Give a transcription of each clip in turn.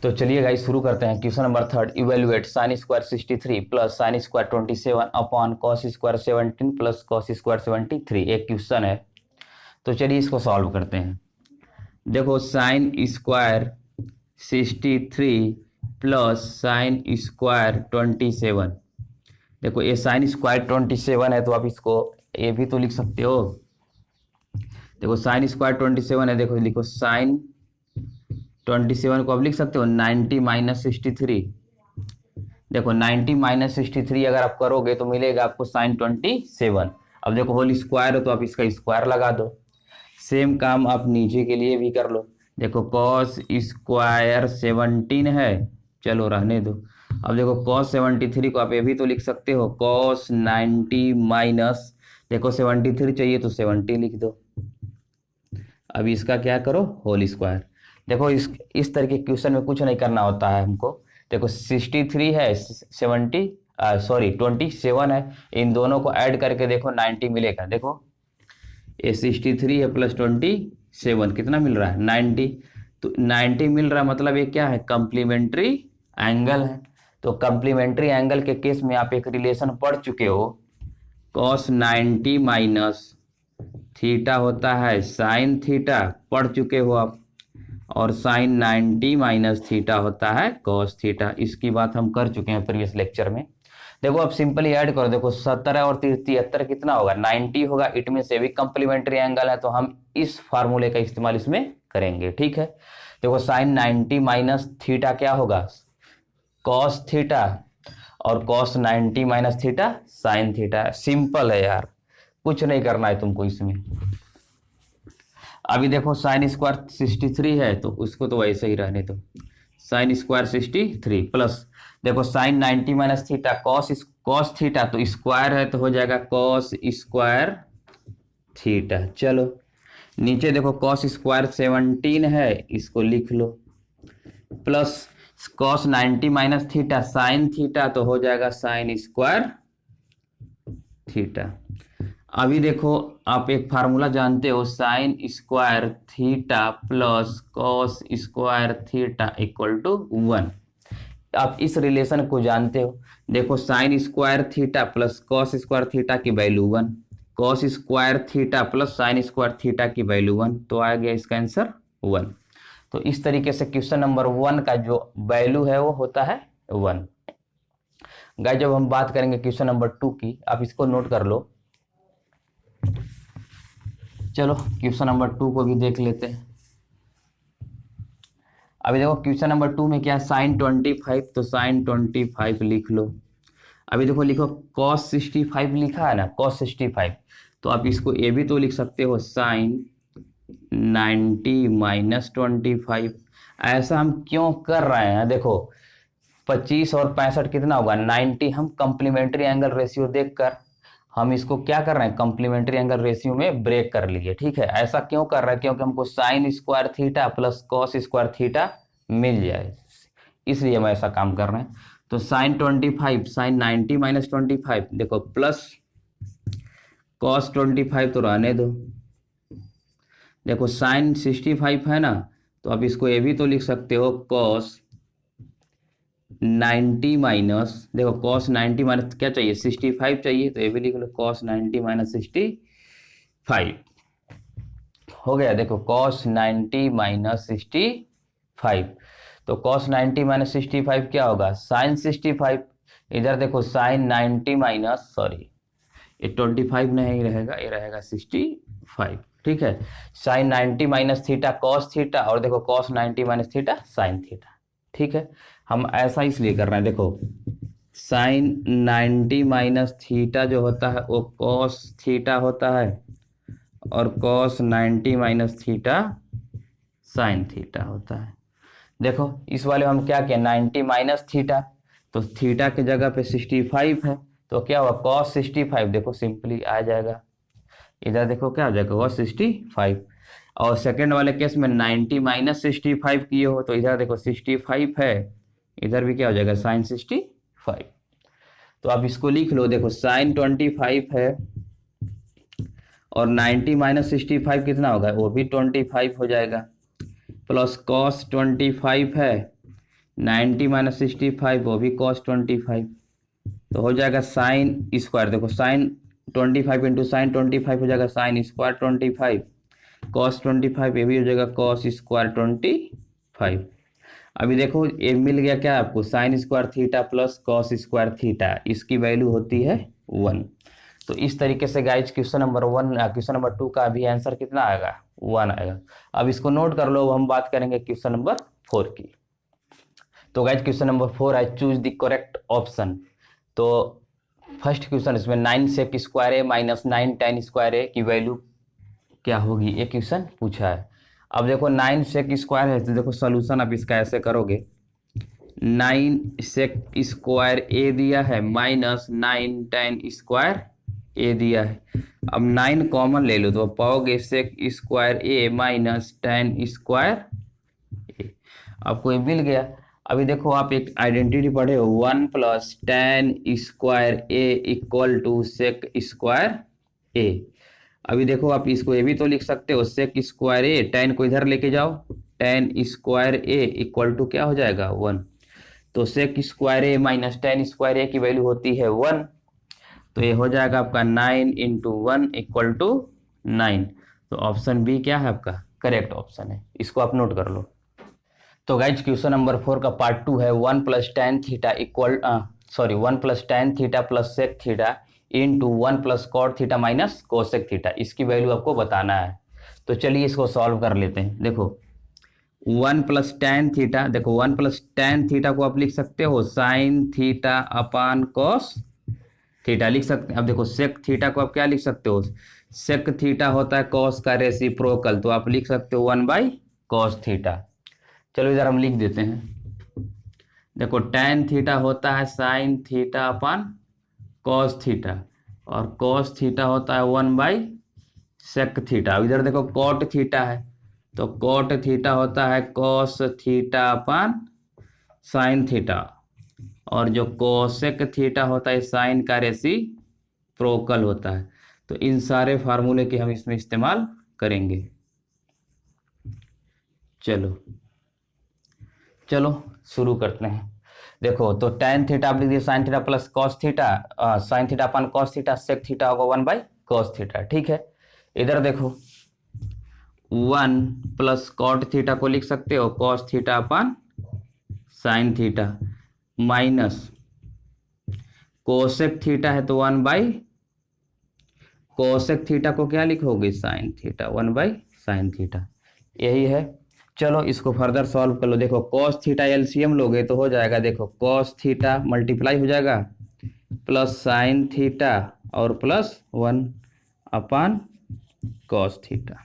तो चलिए गाइस शुरू करते हैं। Question number third, evaluate sign square 63 plus sine square 27 upon cos square 17 plus cos square 73। एक क्वेश्चन है, तो चलिए इसको सॉल्व करते हैं। देखो sine square 63 plus sine square 27। देखो ये साइन स्क्वायर 27 है, तो आप इसको ये भी तो लिख सकते हो। देखो साइन स्क्वायर 27 है, देखो लिखो साइन 27 को आप लिख सकते हो 90 माइनस 63। देखो 90 माइनस 63 अगर आप करोगे तो मिलेगा आपको साइन 27। अब देखो होल स्क्वायर हो तो आप इसका स्क्वायर लगा दो। सेम काम आप नीचे के लिए भी कर लो। देखो कॉस स्क्वायर 17 है, चलो रहने दो। अब देखो कॉस 73 को आप ये भी तो लिख सकते हो कॉस 90 माइनस, देखो 73 चाहिए तो 70 लिख दो। अब इसका क्या करो, होल स्क्वायर। देखो इस तरह के क्वेश्चन में कुछ नहीं करना होता है हमको। देखो 63 है, 27 है, इन दोनों को ऐड करके देखो 90 मिलेगा। देखो ये 63 है प्लस 27 कितना मिल रहा है, 90। तो 90 मिल रहा है, मतलब ये क्या है, कम्प्लीमेंट्री एंगल है। तो कम्प्लीमेंट्री एंगल के केस में आप एक रिलेशन पढ़ चुके हो, कॉस 90 माइनस थीटा होता है साइन थीटा, पढ़ चुके हो आप। और साइन 90 माइनस थीटा होता है कॉस थीटा। इसकी बात हम कर चुके हैं प्रीवियस लेक्चर में। देखो अब सिंपली ऐड करो। देखो 17 और 73 कितना होगा, 90 होगा। इट मीन से भी कम्प्लीमेंट्री एंगल है, तो हम इस फार्मूले का इस्तेमाल इसमें करेंगे। ठीक है, देखो साइन 90 माइनस थीटा क्या होगा, कॉस थीटा, और cos 90 minus theta sine theta. Simple है यार, कुछ नहीं करना है तुमको इसमें। अभी देखो साइन स्क्वायर 63 है, तो उसको तो वैसे ही रहने दो। साइन स्क्वायर 63 प्लस देखो sine 90 minus theta cos theta, तो स्क्वायर है तो हो जाएगा कॉस स्क्वायर थीटा। चलो नीचे देखो कॉस स्क्वायर 17 है, इसको लिख लो, plus cos 90 minus theta sine theta, तो हो जाएगा साइन स्क्वायर थीटा। अभी देखो आप एक फार्मूला जानते हो, sine square theta plus cos square theta equal to 1। आप इस रिलेशन को जानते हो। देखो sine square theta plus cos square theta की value 1, cos square theta plus sine square theta की वैल्यू 1, तो आ गया इसका आंसर 1। तो इस तरीके से क्वेश्चन नंबर 1 का जो वैल्यू है वो होता है 1। गाइस जब हम बात करेंगे क्वेश्चन नंबर 2 की, आप इसको नोट कर लो। चलो क्वेश्चन नंबर 2 को भी देख लेते हैं। अभी देखो क्वेश्चन नंबर 2 में क्या है, साइन 25, तो साइन 25 लिख लो। अभी देखो लिखो कॉस 65 लिखा है ना, कॉस 65, तो आप इसको ये भी तो लिख सकते हो साइन 90 माइनस 25। ऐसा हम क्यों कर रहे हैं, देखो 25 और 65 कितना होगा 90। हम कंप्लीमेंट्री एंगल रेशियो देखकर हम इसको क्या कर रहे हैं, कॉम्प्लीमेंट्री एंगल रेशियो में ब्रेक कर लिए। ठीक है, ऐसा क्यों कर रहे हैं, क्योंकि हमको sine square theta plus cos square theta मिल जाए, इसलिए हम ऐसा काम कर रहे हैं। तो साइन 25 साइन 90 माइनस 25, देखो प्लस कॉस 25 तो रहने दो। देखो साइन 65 है ना, तो आप इसको ये भी तो लिख सकते हो कॉस 90 माइनस, देखो कॉस 90 माइनस क्या चाहिए, 65 चाहिए, तो ये भी लिख लो कॉस 90 माइनस 65 हो गया। देखो कॉस 90 माइनस 65, तो कॉस 90 माइनस 65 क्या होगा, साइन 65। इधर देखो साइन 90 माइनस, सॉरी ये 25 नहीं रहेगा, ये रहेगा 65। ठीक है, sine 90 minus theta cos theta, और देखो cos 90 minus theta sine theta. ठीक है, हम ऐसा इसलिए कर रहे हैं। देखो साइन 90 माइनस थीटा जो होता है वो कॉस थीटा होता है, और cos 90 minus theta sine theta होता है। देखो इस वाले हम क्या किया, 90 माइनस थीटा, तो थीटा की जगह पे 65 है, तो क्या हुआ कॉस 65, देखो सिंपली आ जाएगा। इधर देखो क्या हो जाएगा कॉस 65, और सेकेंड वाले केस में 90 माइनस 65 किए हो, तो इधर देखो 65 है, इधर भी क्या हो जाएगा साइन 65। तो आप इसको लिख लो, देखो साइन 25 है और 90 माइनस 65 कितना होगा, वो भी 25 हो जाएगा, प्लस कॉस 25 है, 90 माइनस 65 वो भी कॉस 25, तो हो जाएगा साइन स्क्वायर, देखो साइन 25 इंटू साइन 25 हो जाएगा साइन स्क्वायर 25, कॉस 25 ये भी हो जाएगा कॉस स्क्वायर 25। अभी देखो ये मिल गया क्या आपको, sign square theta plus cos square theta, इसकी वैल्यू होती है 1। तो इस तरीके से guys question number 1 question number 2 का भी आंसर कितना आएगा, 1 आएगा। अब इसको नोट कर लो, हम बात करेंगे क्वेश्चन नंबर 4 की। तो गाइज क्वेश्चन नंबर 4 है चूज द करेक्ट ऑप्शन। तो फर्स्ट क्वेश्चन इसमें 9 सेक square A minus 9 tan square A की वैल्यू क्या होगी, ये क्वेश्चन पूछा है। अब देखो 9 सेक स्क्वायर है, तो देखो सोल्यूशन आप इसका ऐसे करोगे, 9 सेक स्क्वायर ए दिया है माइनस 9 tan स्क्वायर ए दिया है। अब 9 कॉमन ले लो तो पाओगे सेक square A minus tan square ए, आपको ये मिल गया। अभी देखो आप एक आइडेंटिटी पढ़े हो, 1 plus tan square A equal to sec square A. अभी देखो आप इसको ये भी तो लिख सकते हो, सेक स्क्वायर ए, tan को इधर लेके जाओ, tan square A equal to क्या हो जाएगा 1। तो sec square A minus tan square A की वैल्यू होती है 1, तो ये हो जाएगा आपका 9 इंटू 1 इक्वल टू 9। तो ऑप्शन बी क्या है आपका करेक्ट ऑप्शन है, इसको आप नोट कर लो। तो गाइज क्वेश्चन नंबर 4 का पार्ट 2 है 1 plus tan theta equal 1 plus tan theta plus sec theta into 1 plus cot theta minus cosec theta, इसकी वैल्यू आपको बताना है। तो चलिए इसको सॉल्व कर लेते हैं। देखो 1 प्लस tan थीटा, देखो 1 प्लस tan थीटा को आप लिख सकते हो sign theta upon cos theta लिख सकते हैं। अब देखो सेक थीटा को आप क्या लिख सकते हो, सेक थीटा होता है कॉस का रेसिप्रोकल, तो आप लिख सकते हो 1 बाई कॉस थीटा। चलो इधर हम लिख देते हैं, देखो tan थीटा होता है sign theta upon cos theta, और कॉस थीटा होता है 1 बाई सेक थीटा। इधर देखो कॉट थीटा है, तो कॉट थीटा होता है cos theta upon sine theta, और जो कोसेक थीटा होता है साइन का रेसिप्रोकल होता है। तो इन सारे फार्मूले के हम इसमें इस्तेमाल करेंगे। चलो शुरू करते हैं। देखो तो tan थीटा आप लिख दिए sine theta plus cos theta, sine theta upon cos theta, sec theta होगा 1 बाई कॉस थीटा, ठीक है। इधर देखो 1 प्लस कॉट थीटा को लिख सकते हो cos theta upon sine theta, minus cosec theta है तो 1 बाई कोसेक थीटा को क्या लिखोगे sine theta, 1 by sine theta, यही है। चलो इसको फर्दर सॉल्व कर लो। देखो कॉस थीटा एलसीएम लोगे तो हो जाएगा, देखो कॉस थीटा मल्टीप्लाई हो जाएगा प्लस साइन थीटा और प्लस 1 अपान कॉस थीटा।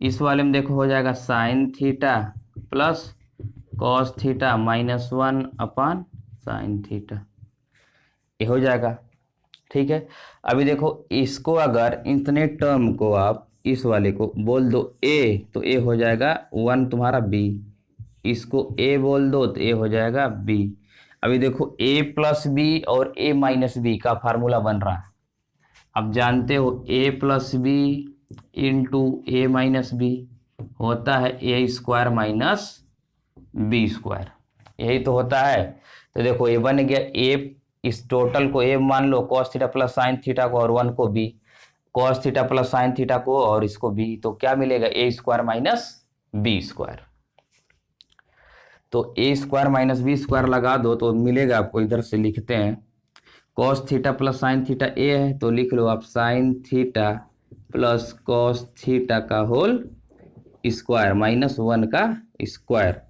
इस वाले में देखो हो जाएगा sign theta plus cos theta minus 1 अपान साइन थीटा, ये हो जाएगा, ठीक है। अभी देखो इसको अगर इतने टर्म को आप इस वाले को बोल दो a, तो a हो जाएगा 1 तुम्हारा b, इसको a बोल दो तो a हो जाएगा b। अभी देखो a प्लस बी और a माइनस बी का फार्मूला बन रहा है। अब जानते हो a plus B into a minus B होता है a square minus B square, यही तो होता है। तो देखो ये बन गया a, इस टोटल को a मान लो cos theta plus sine theta को, और 1 को b, cos theta plus sine theta को और इसको b, तो क्या मिलेगा a square minus B square. तो a square minus B square लगा दो तो मिलेगा आपको, इधर से लिखते हैं cos theta plus sine theta a है तो लिख लो आप sine theta plus cos theta का होल स्क्वायर माइनस 1 का स्क्वायर।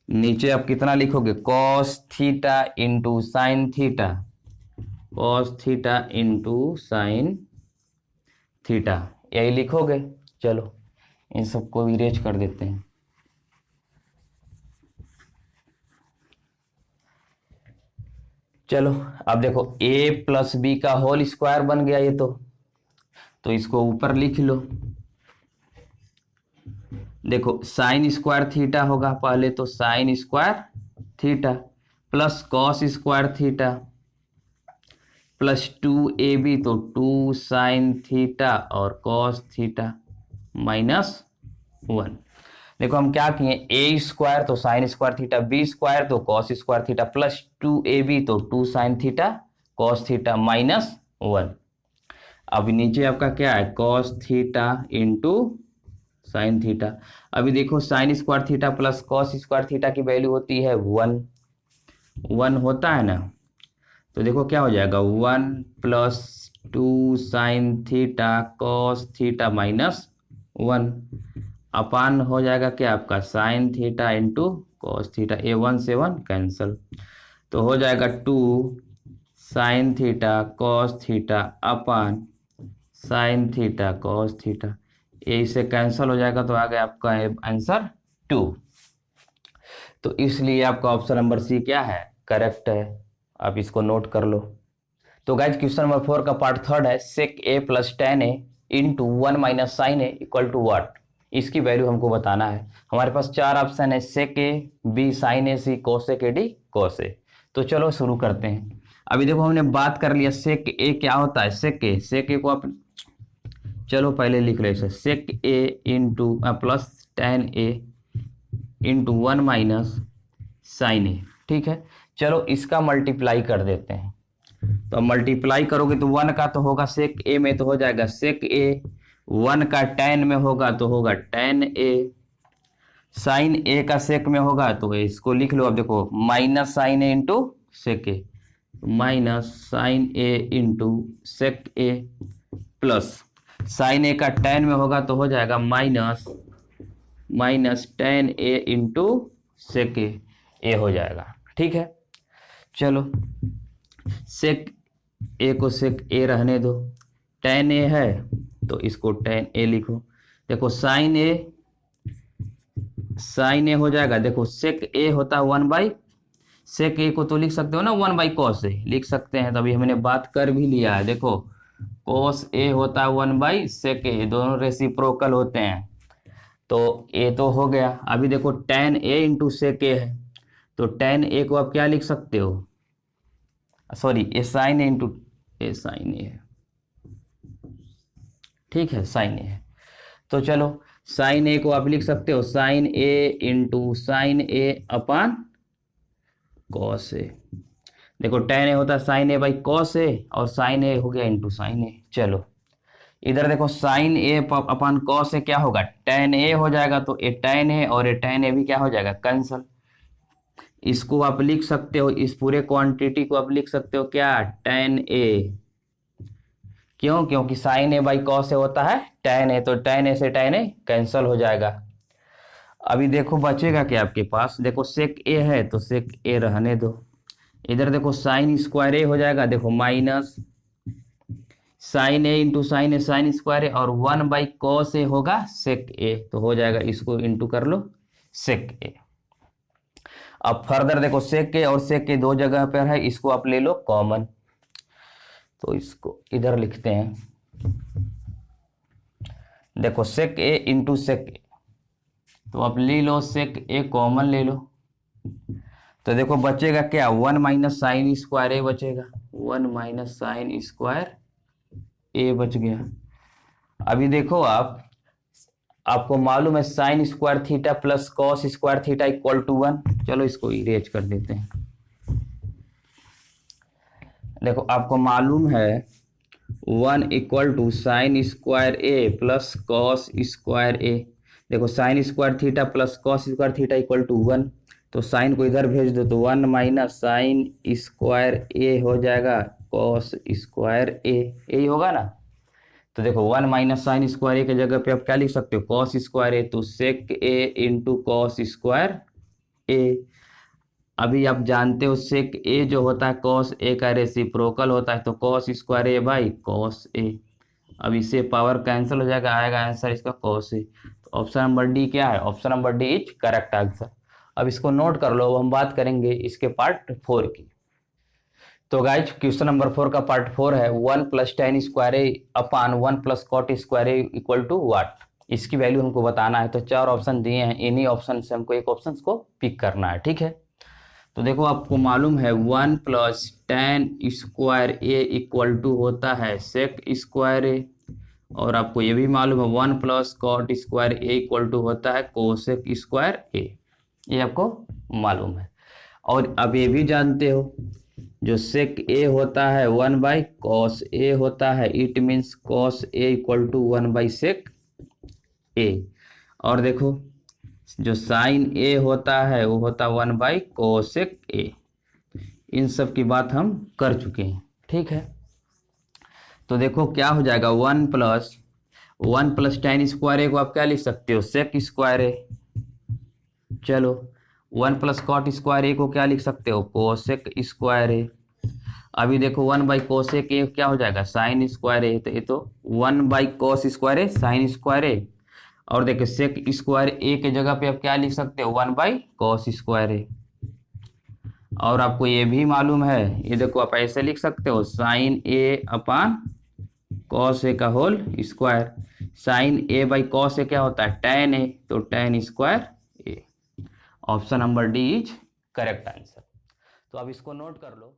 नीचे आप कितना लिखोगे cos theta into sine theta, cos theta into sine theta, यही लिखोगे। चलो इन सबको इरेज कर देते हैं। चलो अब देखो a प्लस बी का होल स्क्वायर बन गया ये, तो इसको ऊपर लिख लो। देखो साइन स्क्वायर थीटा होगा पहले, तो sine square theta plus cos square theta plus 2ab, तो 2 साइन थीटा और कॉस थीटा माइनस 1। देखो हम क्या किए, ए स्क्वायर तो sine square theta, B square तो cos square theta, plus 2ab तो 2 sine theta cos theta minus 1। अब नीचे आपका क्या है, cos theta into sine theta. अभी देखो sine square theta plus cos square theta की वैल्यू होती है 1 होता है ना। तो देखो क्या हो जाएगा, 1 plus 2 sine theta cos theta minus 1 upon हो जाएगा क्या आपका, sine theta into cos theta, ए 1 से 1 कैंसल, तो हो जाएगा 2 sine theta cos theta upon sine theta cos theta, ये इससे कैंसल हो जाएगा, तो आ गया आपका आंसर 2। तो इसलिए आपका ऑप्शन नंबर सी क्या है, करेक्ट है। आप इसको नोट कर लो। तो गाइज क्वेश्चन नंबर 4 का पार्ट थर्ड है, sec A plus tan A into 1 minus sine A equal to what. इसकी वैल्यू हमको बताना है। हमारे पास 4 ऑप्शन है, sec A, B sine A, C cosec A, D cos A. तो चलो शुरू करते हैं। अभी देखो हमने बात कर लिया सेक ए क्या होता है, सेक ए को आप चलो पहले लिख लो इसे, सेक ए into plus tan A into 1 minus sine ए। ठीक है, चलो इसका मल्टीप्लाई कर देते हैं। तो मल्टीप्लाई करोगे तो 1 का तो होगा सेक ए में, तो हो जाएगा सेक ए, 1 का टेन में होगा तो होगा टेन ए, साइन ए का सेक में होगा तो इसको लिख लो। अब देखो minus sine A into sec A, minus sine A into sec A, plus sign ए का टेन में होगा तो हो जाएगा minus ten A into sec ए हो जाएगा। ठीक है, चलो सेक ए को सेक ए रहने दो, टेन ए है तो इसको टेन ए लिखो। देखो साइन ए हो जाएगा, देखो सेक ए होता है 1 बाई, सेक ए को तो लिख सकते हो ना 1 बाई कॉस ए, लिख सकते हैं, तभी हमने बात कर भी लिया है। देखो कॉस ए होता है 1 बाई सेक ए, दोनों रेसिप्रोकल होते हैं, तो ए तो हो गया। अभी देखो टेन ए इंटू सेक ए है, तो टेन ए को आप क्या लिख सकते हो, सॉरी ए साइन ए इंटू ए साइन ए है। ठीक है, साइन ए है, तो चलो साइन ए को आप लिख सकते हो साइन ए इंटू साइन ए अपान कॉस ए। देखो टेन ए होता है साइन ए बाई कॉस ए, और साइन ए हो गया इंटू साइन ए। चलो इधर देखो sign A upon cos A क्या होगा, टेन ए हो जाएगा, तो ए टेन ए और ए टेन ए भी क्या हो जाएगा, कैंसल। इसको आप लिख सकते हो, इस पूरे क्वांटिटी को आप लिख सकते हो क्या, टेन ए। क्यों, क्योंकि sign A by cos A होता है टेन ए, तो टेन ए से टेन ए कैंसल हो जाएगा। अभी देखो बचेगा क्या आपके पास, देखो सेक ए है तो सेक ए रहने दो। इधर देखो साइन स्क्वायर ए हो जाएगा, देखो minus sine A into sine A sine square A, और 1 बाई कॉस ए होगा सेक ए, तो हो जाएगा, इसको इंटू कर लो सेक ए। अब फर्दर देखो सेक ए और सेक ए दो जगह पर है, इसको आप ले लो कॉमन, तो इसको इधर लिखते हैं। देखो सेक ए इंटू सेक ए, तो आप ले लो सेक ए कॉमन ले लो, तो देखो बचेगा क्या, 1 माइनस साइन स्क्वायर ए बचेगा, 1 माइनस साइन स्क्वायर ए बच गया। अभी देखो आपको मालूम है sine square theta plus cos square theta equal to 1। चलो इसको इरेज कर देते हैं। देखो आपको मालूम है 1 equal to sine square A plus cos square A. देखो sine square theta plus cos square theta equal to 1, तो साइन को इधर भेज दो, तो 1 माइनस साइन स्क्वायर ए हो जाएगा कॉस स्क्वायर ए, यही होगा ना। तो देखो 1 माइनस साइन स्क्वायर ए की जगह पे आप क्या लिख सकते हो, कॉस स्क्वायर ए, तो सेक ए इंटू कॉस स्क्वायर ए। अभी आप जानते हो सेक ए जो होता है कॉस ए का रेसिप्रोकल होता है, तो cos square A by cos A. अब इससे पावर कैंसिल हो जाएगा, आएगा आंसर इसका कॉस ए। तो ऑप्शन नंबर डी क्या है, option number D is correct answer. अब इसको नोट कर लो, हम बात करेंगे इसके पार्ट 4 की। तो गाइज क्वेश्चन नंबर 4 का पार्ट 4 है, 1 plus tan square A upon 1 plus cot square A equal to what. इसकी वैल्यू हमको बताना है। तो 4 ऑप्शन दिए हैं, इन्हीं ऑप्शन से हमको एक ऑप्शन को पिक करना है। ठीक है, तो देखो आपको मालूम है 1 plus tan square A equal to होता है सेक स्क्वायर ए, और आपको ये भी मालूम है 1 plus cot square A equal to होता है कोसेक स्क्वायर ए, ये आपको मालूम है। और अब ये भी जानते हो जो सेक ए होता है 1 बाई कॉस ए होता है, it means cos A equal to 1 by sec A. और देखो जो साइन ए होता है वो होता है 1 बाई कोसेक ए। इन सब की बात हम कर चुके हैं, ठीक है। तो देखो क्या हो जाएगा 1 प्लस टेन स्क्वायर ए को आप क्या लिख सकते हो सेक स्क्वायर ए। चलो 1 प्लस कॉट स्क्वायर ए को क्या लिख सकते हो कोसेक स्क्वायर ए। अभी देखो 1 बाई कोसेक ए क्या हो जाएगा साइन स्क्वायर ए, तो ये तो 1 by cos square A sine square A. और देखो सेक स्क्वायर ए के जगह पे आप क्या लिख सकते हो 1 बाई कॉस स्क्वायर ए। और आपको ये भी मालूम है, ये देखो आप ऐसे लिख सकते हो sign A upon cos A का whole square. Sine A by cos A क्या होता है टेन ए, तो tan square A. Option number D is correct answer. तो अब इसको नोट कर लो।